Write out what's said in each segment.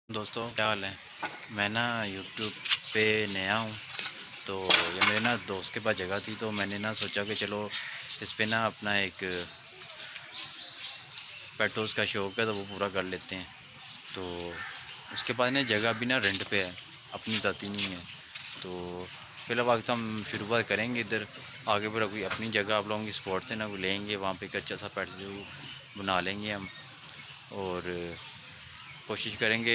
दोस्तों क्या हाल है। मैं ना यूट्यूब पे नया हूँ। तो ये मेरे ना दोस्त के पास जगह थी, तो मैंने ना सोचा कि चलो इस पे ना अपना एक पेट्रोल्स का शौक है तो वो पूरा कर लेते हैं। तो उसके पास ना जगह भी ना रेंट पे है, अपनी जाती नहीं है। तो फिलहाल वक्त हम शुरुआत करेंगे इधर, आगे फिर कोई अपनी जगह आप लोगों की स्पॉट से ना वो लेंगे, वहाँ पे एक अच्छा सा पेट्रोल बना लेंगे हम। और कोशिश करेंगे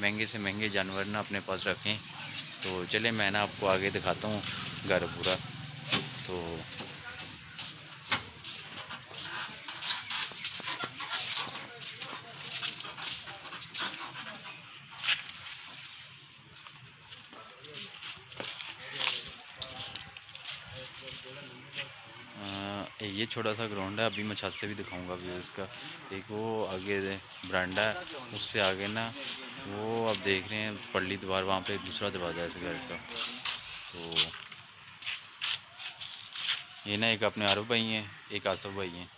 महंगे से महंगे जानवर ना अपने पास रखें। तो चले मैं ना आपको आगे दिखाता हूँ घर पूरा। तो ये छोटा सा ग्राउंड है, अभी मैं छत से भी दिखाऊंगा व्यू इसका। एक वो आगे बरांडा है, उससे आगे ना वो आप देख रहे हैं पल्ली द्वार, वहाँ पे दूसरा दरवाज़ा है इस घर का। तो ये ना एक अपने आरव भाई हैं, एक आसफ भाई हैं,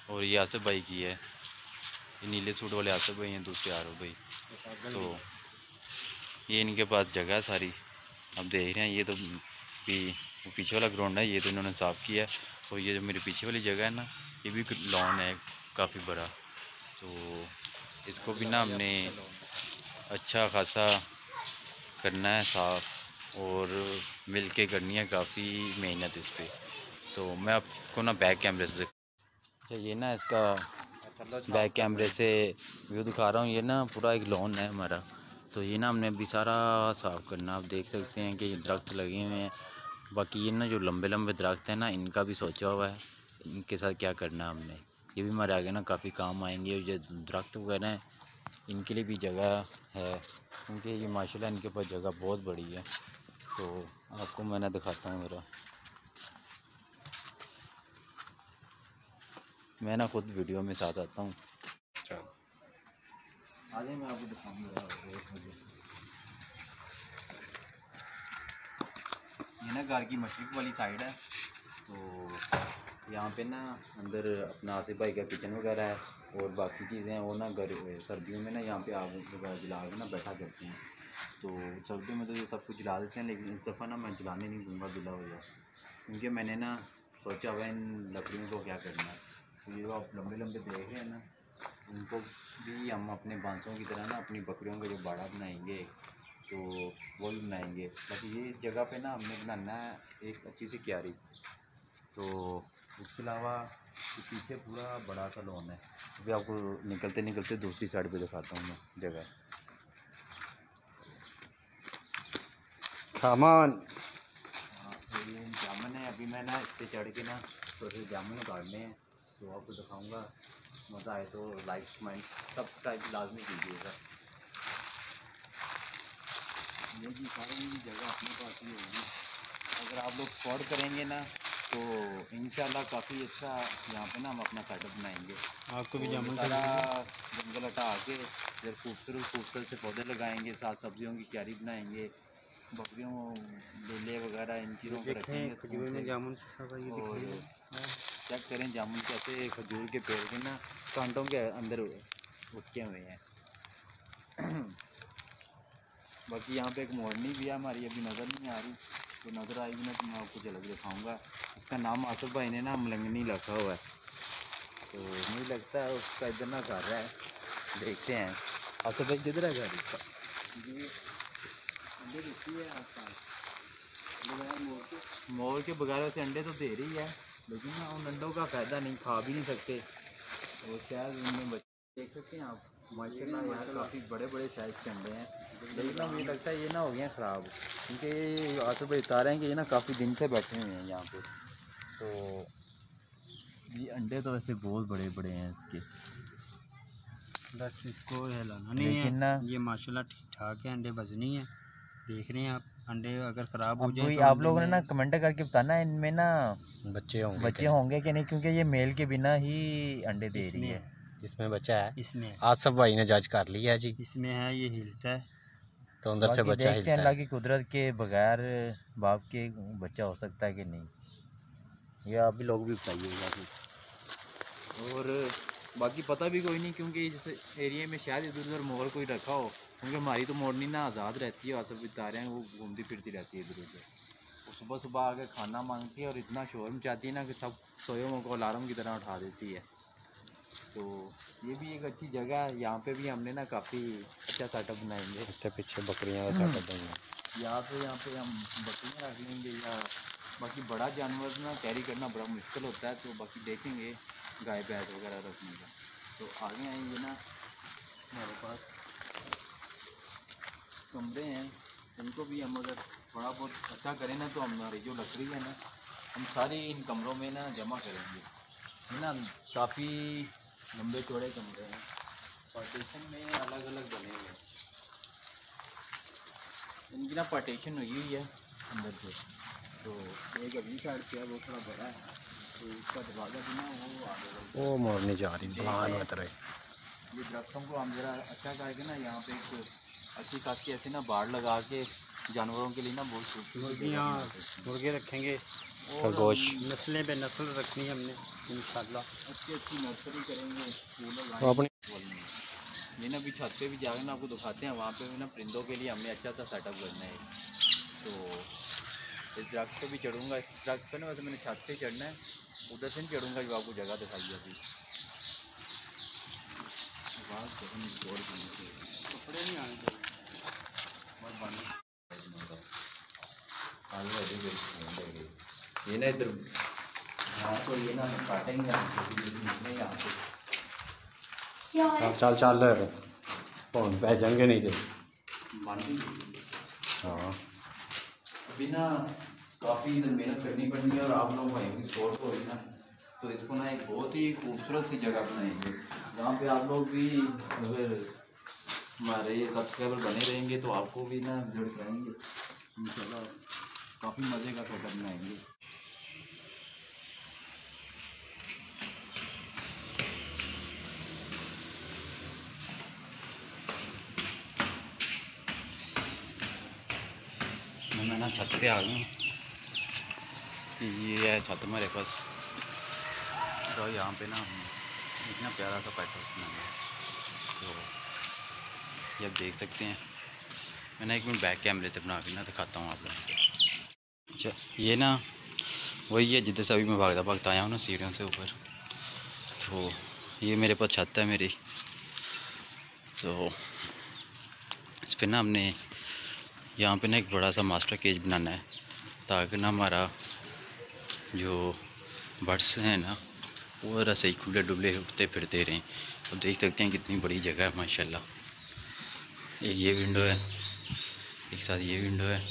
और ये आसफ भाई की है। ये नीले सूट वाले आसफ भाई हैं, दूसरे आरव भाई। तो ये इनके पास जगह है सारी, आप देख रहे हैं। ये तो वो पीछे वाला ग्राउंड है, ये तो इन्होंने साफ़ किया है। और ये जो मेरे पीछे वाली जगह है ना, ये भी लॉन है काफ़ी बड़ा। तो इसको भी ना हमने अच्छा खासा करना है साफ़, और मिल के करनी है काफ़ी मेहनत इस पर। तो मैं आपको ना बैक कैमरे से अच्छा ये ना इसका बैक कैमरे से व्यू दिखा रहा हूँ। ये ना पूरा एक लॉन है हमारा। तो ये ना हमने अभी सारा साफ़ करना, आप देख सकते हैं कि ये दरख्त लगे हुए हैं। बाकी ये ना जो लंबे लंबे दरख्त हैं ना, इनका भी सोचा हुआ है इनके साथ क्या करना है हमने। ये भी हमारे आगे ना काफ़ी काम आएंगे। और जो दरख्त वगैरह हैं इनके लिए भी जगह है, क्योंकि ये माशाल्लाह इनके पास जगह बहुत बड़ी है। तो आपको मैं दिखाता हूँ ज़रा। मैं ना खुद वीडियो में साथ आता हूँ। आगे मैं आपको दिखाऊंगा। ये ना घर की मशरिक वाली साइड है। तो यहाँ पे ना अंदर अपना आसिफ भाई का किचन वगैरह है, और बाकी चीज़ें हैं वो ना घर सर्दियों में ना यहाँ पे आग वगैरह जला के ना बैठा करते हैं। तो सर्दियों में तो ये सब कुछ जला देते हैं, लेकिन इस दफ़ा ना मैं जलाने नहीं दूँगा जला हुआ, क्योंकि मैंने ना सोचा हुआ इन लकड़ियों को क्या करना है। तो ये जो आप लंबे लंबे देख रहे हैं ना, उनको भी हम अपने बांसों की तरह ना अपनी बकरियों का जो बाड़ा बनाएंगे, तो वो भी बनाएंगे। बाकी ये जगह पे ना हमने बनाना है एक अच्छी सी क्यारी। तो उसके अलावा पीछे पूरा बड़ा सा लॉन है। अभी आपको निकलते निकलते दूसरी साइड पे दिखाता हूँ मैं जगह। सामान हाँ तो ये जामुन है, अभी मैं ना इस पर चढ़ के ना थोड़े जामुन उतारने हैं, तो आपको दिखाऊंगा। मज़ा आए तो लाइक कमेंट सब्सक्राइब लाजमी कीजिएगा। ये भी सारी जगह अपने पास ही होगी। अगर आप लोग स्पॉट करेंगे ना, तो इंशाल्लाह काफ़ी अच्छा यहाँ पे ना हम अपना सेटअप बनाएंगे। आपको भी तो जामुन सारा जंगल हटा के इधर खूबसूरत खूबसूरत से पौधे लगाएंगे, साथ सब्जियों की क्यारी बनाएंगे, बकरियों बेले वगैरह इन चीज़ों को रखेंगे खजूर में जामुन पिसा हुआ ये और दिखाइए। चेक करें जामुन कैसे खजूर के पेड़ के ना कांटों के अंदर उठके हुए हैं। बाकी यहाँ पे एक मोरनी भी है हमारी, अभी नज़र नहीं आ रही, तो नज़र आएगी ना तो मैं आपको झलक दिखाऊंगा। उसका नाम आसफ भाई ने ना मलंगनी रखा हुआ है। तो मुझे लगता है उसका इधर ना घर है, देखते हैं। आसफ भाई किधर है घर इसका? अंडे देती है आसपास, मोर के बगैर वैसे अंडे तो दे रही है, लेकिन ना उन अंडों का फ़ायदा नहीं, खा भी नहीं सकते। और शायद उनमें बच्चे देख सकते हैं आप, माशाल्लाह यार काफ़ी बड़े बड़े साइज़ के अंडे हैं। लेकिन ना मुझे लगता है ये ना हो गए हैं ख़राब, क्योंकि ये आसफ भाई बता रहे हैं कि ये ना काफ़ी दिन से बैठे हुए हैं यहाँ पे। तो ये अंडे तो वैसे बहुत बड़े बड़े हैं इसके, बस इसको हिलाना नहीं लेकिन है। ना ये माशाल्लाह ठीक ठाक है, अंडे बजनी है। देख रहे हैं आप, अंडे अगर ख़राब हो अब जाए तो आप अंडे लोगों ने ना में कमेंट करके बताना इनमें ना बच्चे होंगे कि नहीं, क्योंकि ये मेल के बिना ही अंडे दे रही है। इसमें बच्चा है, इसमें आज सब भाई ने जज कर लिया जी, इसमें है, ये हिलता है तो अंदर से बाकी बच्चा देखते हैं हिलता अल्लाह है। की कुदरत के बगैर बाप के बच्चा हो सकता है कि नहीं, ये आप भी लोग भी बताइएगा। और बाकी पता भी कोई नहीं, क्योंकि जिस एरिया में शायद इधर उधर मोर कोई रखा हो, क्योंकि हमारी तो मोरनी ना आज़ाद रहती है, और सब तारे हैं वो घूमती फिरती रहती है इधर उधर। वो सुबह सुबह आके खाना मांगती है और इतना शोर मचाती है ना कि सब सोए हुओं को अलार्म की तरह उठा देती है। तो ये भी एक अच्छी जगह है, यहाँ पे भी हमने ना काफ़ी अच्छा सेटअप बनाएंगे। इसके पीछे बकरियां का सेटअप है यहाँ पे हम बकरियाँ रख लेंगे, या बाकी बड़ा जानवर ना कैरी करना बड़ा मुश्किल होता है, तो बाकी देखेंगे गाय भैंस वगैरह रखने का। तो आगे आएंगे ना, हमारे पास कमरे हैं, इनको भी हम अगर थोड़ा बहुत अच्छा करें ना, तो हमारी जो लकड़ी है ना, हम सारी इन कमरों में ना जमा करेंगे। है ना, काफ़ी लंबे चौड़े कमरे हैं, पार्टीशन में अलग अलग बने हुए हैं, इनकी ना पार्टीशन हुई हुई है अंदर से। तो एक अगली साइड पे है, वो थोड़ा बड़ा है, तो उसका दरवाज़ा भी ना वो आगे वो मोरनी जा रही बाहर में तरह। ये दरख्तों को हम जरा अच्छा करके ना यहाँ पे एक अच्छी खासी ऐसे ना बाड़ लगा के जानवरों के लिए ना बहुत खूबसूरत मुर्गे रखेंगे, और खरगोश नस्लें पे नस्ल रखनी है हमने इंशाल्लाह। अच्छी नर्सरी करेंगे, फूल तो अपनी ये ना अभी छत पे भी जाकर ना आपको दिखाते हैं, वहाँ पे भी ना परिंदों के लिए हमने अच्छा सा सेटअप करना है। तो इस दरख्त पे भी चढ़ूँगा, इस दरख्त पे ना वैसे मैंने छत पे चढ़ना है, उधर से नहीं चढ़ूँगा जो आपको जगह दिखाई अभी। कपड़े नहीं आने चाहिए, ये ना इधर तो ये ना काटेंगे यहाँ से। चल चल फोन पै जाएंगे नहीं थे। हाँ अभी ना काफ़ी इधर मेहनत करनी पड़नी है, और आप लोग भाई भी स्पोर्ट हो ना, तो इसको ना एक बहुत ही खूबसूरत सी जगह बनाएंगे, जहाँ पे आप लोग भी अगर हमारे सब्सक्राइबर बने रहेंगे तो आपको भी ना विजिट कराएंगे इंशाल्लाह। काफ़ी मज़े का सेटअप बनाएंगे। मैं ना छत पे आ गया, ये है छत हमारे पास। तो यहाँ पे ना इतना प्यारा सा पैट हाउस बनाया है, तो ये आप देख सकते हैं। मैं ना एक मिनट बैक कैमरे से बना के ना दिखाता हूँ आप लोगों को। अच्छा, ये ना वही है जिधर से अभी मैं भागता आया हूँ ना सीढ़ियों से ऊपर। तो ये मेरे पास छत है मेरी, तो इस पर ना हमने यहाँ पे ना एक बड़ा सा मास्टर केज बनाना है, ताकि ना हमारा जो बर्ड्स हैं ना वो रस ही खुले डुबले उठते फिरते रहें। अब देख सकते हैं कितनी बड़ी जगह है माशाल्लाह। एक ये विंडो है, एक साथ ये विंडो है,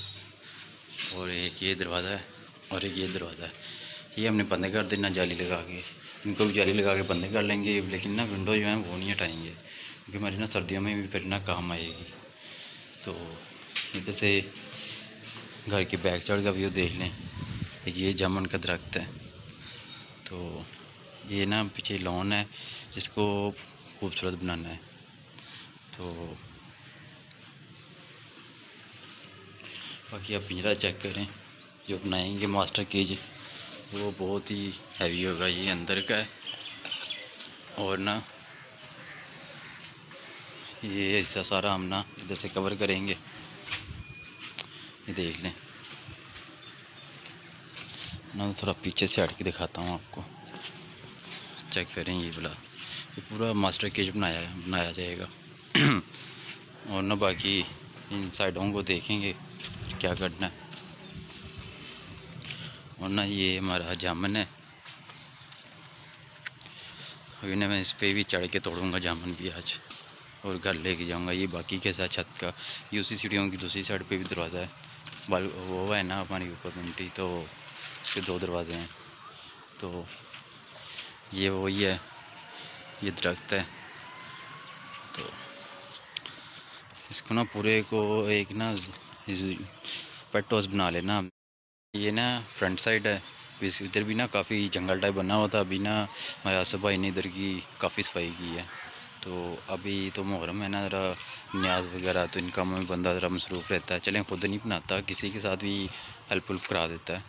और एक ये दरवाज़ा है, और एक ये दरवाज़ा है। ये हमने बंद कर देना जाली लगा के, इनको भी जाली लगा के बंद कर लेंगे, लेकिन ना विंडो जो है वो नहीं हटाएंगे, क्योंकि हमारी ना सर्दियों में भी फिर ना काम आएगी। तो इधर से घर के बैक साइड का व्यू देख लें, ये जामुन का दरख्त है। तो ये ना पीछे लॉन है जिसको खूबसूरत बनाना है। तो बाकी आप पिंजरा चेक करें, जो बनाएंगे मास्टर केज वो बहुत ही हैवी होगा। ये अंदर का है, और ना ये हिस्सा सारा हम ना इधर से कवर करेंगे। ये देख लें ना, थोड़ा पीछे से हट के दिखाता हूँ आपको, चेक करें। ये वाला ये पूरा मास्टर केज बनाया जाएगा। और ना बाकी इन साइडों को देखेंगे क्या करना है। और ना ये हमारा जामुन है, अभी ना मैं इस पर भी चढ़ के तोड़ूंगा जामुन भी आज, और घर लेके जाऊंगा। ये बाकी के साथ छत का, ये उसी सीढ़ियों की दूसरी साइड पे भी दरवाज़ा है, वो है ना हमारी ऊपर कम्युनिटी, तो इसके 2 दरवाजे हैं। तो ये वही है, ये दरख्त है। तो इसको ना पूरे को एक ना पेट हाउस बना लेना। ये ना फ्रंट साइड है, इधर भी ना काफ़ी जंगल टाइप बना हुआ था। अभी ना हमारे आसफ भाई ने इधर की काफ़ी सफाई की है। तो अभी तो मुहर्रम है ना, ज़रा न्याज वगैरह, तो इन कामों में बंदा ज़रा मसरूफ़ रहता है। चलें खुद नहीं बनाता, किसी के साथ भी हेल्प करा देता है।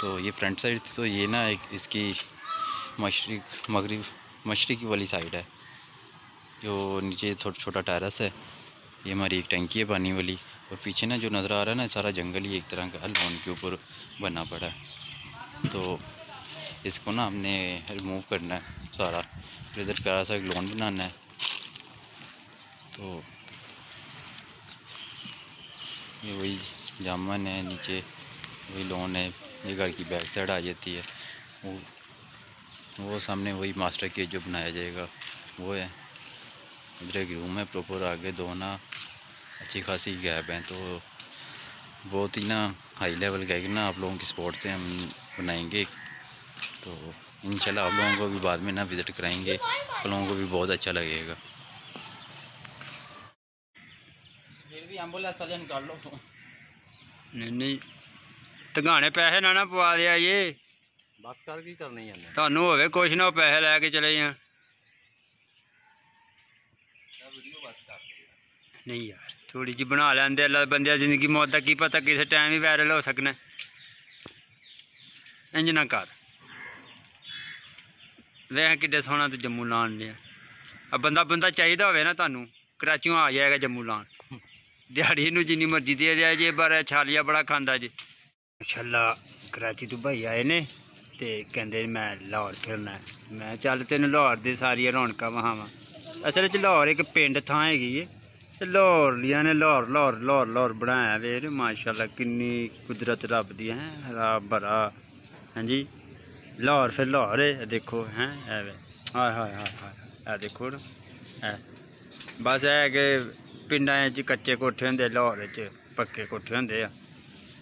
तो ये फ्रंट साइड, तो ये ना एक इसकी मशरिक मगरिब मशरक़ी वाली साइड है, जो नीचे छोटा टेरेस है। ये हमारी एक टंकी है पानी वाली, और पीछे ना जो नज़र आ रहा है ना सारा जंगल ही एक तरह का लॉन के ऊपर बना पड़ा है। तो इसको ना हमने रिमूव करना है सारा, फिर इधर प्यारा सा एक लॉन बनाना है। तो ये वही जामन है, नीचे वही लॉन है, ये घर की बैक साइड आ जाती है। वो सामने वही मास्टर केज जो बनाया जाएगा वो है। इधर एक रूम है प्रॉपर, आगे दो ना अच्छी खासी गैप हैं। तो बहुत ही ना हाई लेवल का ना आप लोगों की सपोर्ट से हम बनाएंगे। तो इंशाल्लाह आप लोगों को भी बाद में ना विज़िट कराएंगे, आप लोगों को भी बहुत अच्छा लगेगा। फिर भी एम्बुलेंस सजन कर लो फोन। नहीं तगाने पैसे ना पवा दिया ये बस कर की करनी है थानू होवे कुछ ना पैसे लैके चले जाए। नहीं यार थोड़ी जी बना लेंदे, अल्लाह बंदे जिंदगी मौत का की पता किस टाइम ही वायरल हो सकना। इंज ना कर वह कि सोना तो जम्मू लान लिया। अब बंदा चाहिए होवे ना थानू कराचियों आ जाएगा जम्मू लान, दिहाड़ी नू जिन्नी मर्जी दे दिया जे, पर छालिया बड़ा खांदा जे। माशाल्लाह कराची तो भाई आए ने ते कहंदे मैं लाहौर फिरना है। मैं चल तेन लाहौर दे सारिया रौनकां वहावां। असल च लाहौर एक पिंड थां हैगी है ते लाहौर लिया ने लाहौर बनाया वे माशाल्लाह किन्नी कुदरत रब दी है, हरा भरा। हाँ जी लाहौर फिर लाहौर है, देखो हैं हाय हाय हाय हाय देखो ना है। बस है कि पिंडां च कच्चे कोठे होंदे, लाहौर च पक्के कोठे होंदे आ।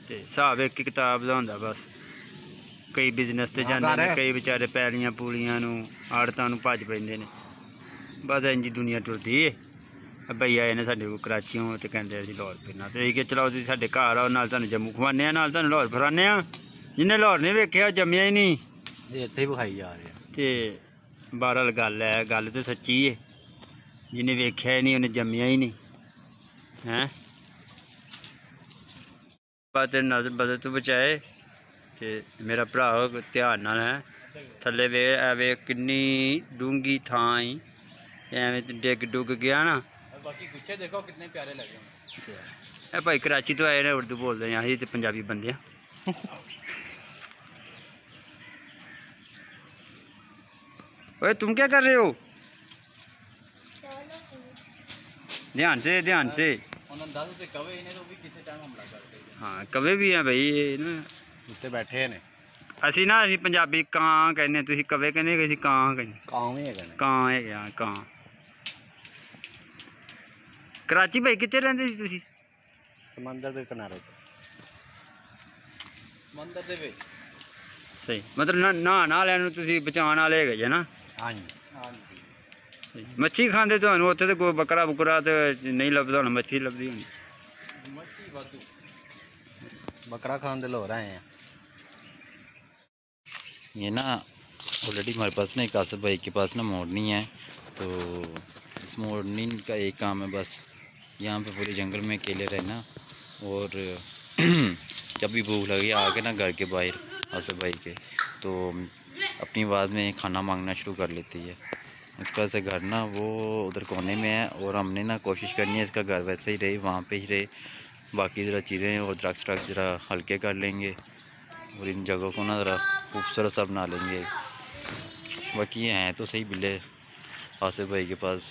ते हिसाब एक किताब दा होंदा बस। कई बिजनेस ते जांदे ने, कई बेचारे पैलियां पूलियां नूं आड़तां नूं भज पैंदे ने। बस इंजी दुनिया टुरदी है। भैया आए ने साडे कोल कराचियों ते कहंदे असीं लाहौर फिरना, ते कि चलो तुसीं साडे घर आओ, नाल तुहानूं जम्मू खवाने आ, नाल तुहानूं लाहौर फिराने आ। जिन्हें लाहौर नहीं वेख्या जम्मिया ही नहीं, इत्थे विखाई जा रहे हैं। ते बहरहाल गल तो सच्ची है, जिन्हें वेख्या ही नहीं उन्हें जम्मिया ही नहीं हैं। तेरी नजर बदल तू बचाए ते मेरा भरा ध्यान नाल है। थल्ले वे वे किन्नी डूंगी थां ही, एवें डिग डुग गया ना। बाकी गुच्छे देखो कितने प्यारे लगे। ए भाई कराची तो आए ने, उर्दू बोलते हैं, असीं ते पंजाबी बंदे हैं। ओए तुम क्या कर रहे हो? ध्यान से हाँ कवे भी हैं भाई ये ना उत्ते बैठे ने। असी ना असी पंजाबी कां कहने, तुसीं कवे कहने, असी कां कहने। कां है हाँ कां। कराची भाई कित्थे रहिंदे सी तुसीं? समंदर के किनारे समंदर दे विच। सही मतलब नहाने वालियां नूं तुसीं बचाण वाले हैगे जे ना। हाँ जी सही मच्छी खांदे तुहानूं उत्थे ते कोई बकरा बुकरा तो नहीं लभदा होना, मच्छी लभदी होनी। मच्छी वाधू बकरा खान दे लाहौर आए हैं। ये ना ऑलरेडी हमारे पास ना एक आसिफ भाई के पास ना मोरनी है। तो इस मोरनी का एक काम है बस यहाँ पे पूरे जंगल में अकेले रहना, और जब भी भूख लगी आके ना घर के बाहर आसिफ भाई के तो अपनी आवाज़ में खाना मांगना शुरू कर लेती है। इसका से घर ना वो उधर कोने में है, और हमने ना कोशिश करनी है इसका घर वैसे ही रहे, वहाँ पे ही रहे। बाकी ज़रा चीज़ें और दरख्त ज़रा हल्के कर लेंगे, और इन जगहों को ना ज़रा खूबसूरत सा बना लेंगे। बाकी ये हैं तो सही बिल्ले आसिफ भाई के पास,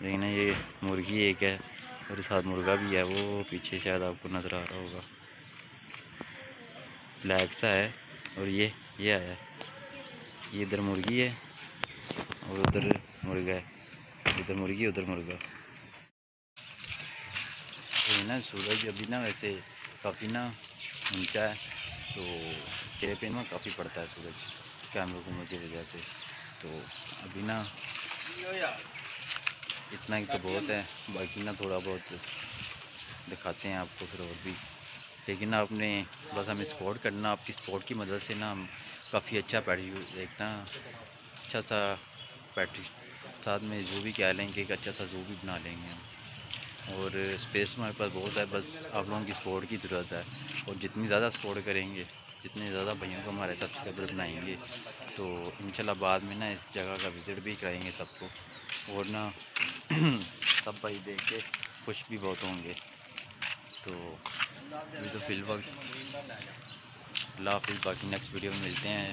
लेकिन ये मुर्गी एक है और साथ मुर्गा भी है, वो पीछे शायद आपको नज़र आ रहा होगा, ब्लैक सा है। और ये आया है, ये इधर मुर्गी है और उधर मुर्गा है, इधर मुर्गी उधर मुर्गा। तो ना सूरज अभी ना वैसे काफ़ी ना ऊंचा है, तो चेहरे पे ना काफ़ी पड़ता है सूरज कैमरों को मुझे वजह से। तो अभी ना इतना ही तो बहुत है, बाकी ना थोड़ा बहुत दिखाते हैं आपको फिर और भी। लेकिन आपने बस हमें सपोर्ट करना, आपकी सपोर्ट की मदद से ना हम काफ़ी अच्छा एक ना अच्छा सा पैट्री साथ में जू भी कह लेंगे, एक अच्छा सा जू भी बना लेंगे हम। और स्पेस हमारे पास बहुत है, बस आप लोगों की सपोर्ट की ज़रूरत है। और जितनी ज़्यादा सपोर्ट करेंगे, जितने ज़्यादा भाइयों को हमारे सब्सक्राइबर बनाएंगे तो इंशाल्लाह बाद में ना इस जगह का विज़िट भी कराएंगे सबको, और ना सब भाई देख के खुश भी बहुत होंगे। तो अभी तो फिल वक्त अल्लाह हाफिज़, बाकी नेक्स्ट वीडियो में मिलते हैं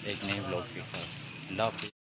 एक नए ब्लॉग के साथ। अल्लाह हाफिज़।